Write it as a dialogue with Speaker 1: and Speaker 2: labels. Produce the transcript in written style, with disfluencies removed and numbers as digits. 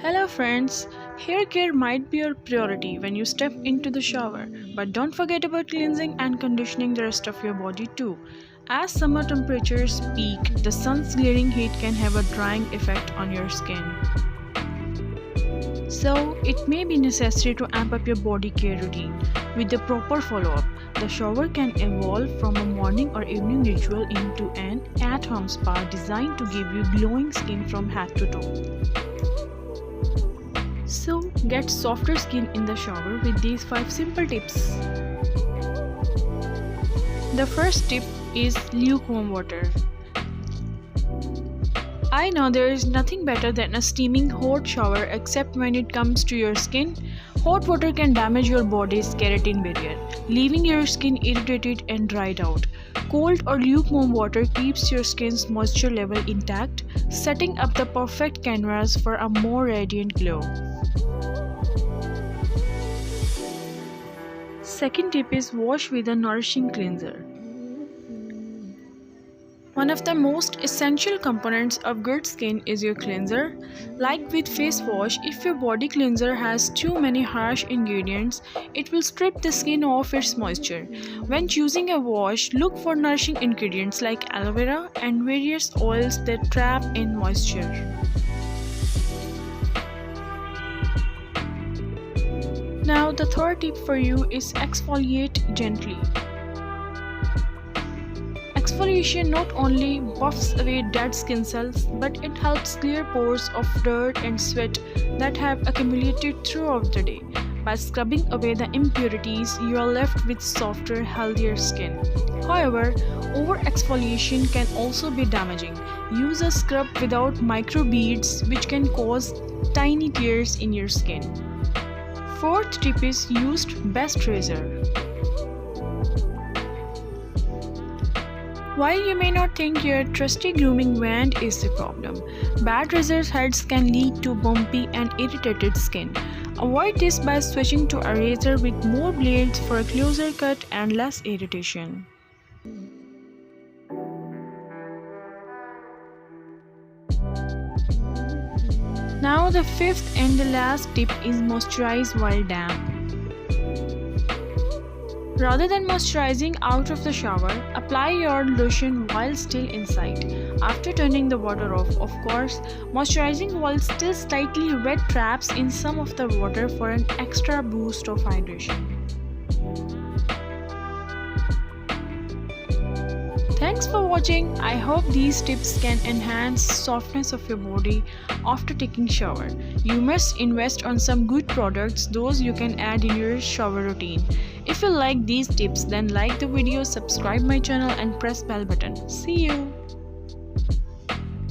Speaker 1: Hello friends, hair care might be your priority when you step into the shower, but don't forget about cleansing and conditioning the rest of your body too. As summer temperatures peak, the sun's glaring heat can have a drying effect on your skin. So, it may be necessary to amp up your body care routine. With the proper follow-up, the shower can evolve from a morning or evening ritual into an at-home spa designed to give you glowing skin from head to toe. So, get softer skin in the shower with these 5 simple tips. The first tip is lukewarm water. I know there is nothing better than a steaming hot shower except when it comes to your skin. Hot water can damage your body's keratin barrier, leaving your skin irritated and dried out. Cold or lukewarm water keeps your skin's moisture level intact, setting up the perfect canvas for a more radiant glow. Second tip is wash with a nourishing cleanser. One of the most essential components of good skin is your cleanser. Like with face wash, if your body cleanser has too many harsh ingredients, it will strip the skin of its moisture. When choosing a wash, look for nourishing ingredients like aloe vera and various oils that trap in moisture. Now the third tip for you is exfoliate gently. Exfoliation not only buffs away dead skin cells, but it helps clear pores of dirt and sweat that have accumulated throughout the day. By scrubbing away the impurities, you are left with softer, healthier skin. However, over-exfoliation can also be damaging. Use a scrub without microbeads, which can cause tiny tears in your skin. Fourth tip is use best razor. While you may not think your trusty grooming wand is the problem, bad razor heads can lead to bumpy and irritated skin. Avoid this by switching to a razor with more blades for a closer cut and less irritation. Now the fifth and the last tip is moisturize while damp. Rather than moisturizing out of the shower, apply your lotion while still inside. After turning the water off, of course, moisturizing while still slightly wet traps in some of the water for an extra boost of hydration. Thanks for watching. I hope these tips can enhance softness of your body after taking shower. You must invest on some good products, those you can add in your shower routine. If you like these tips, then like the video, subscribe my channel and press bell button. See you.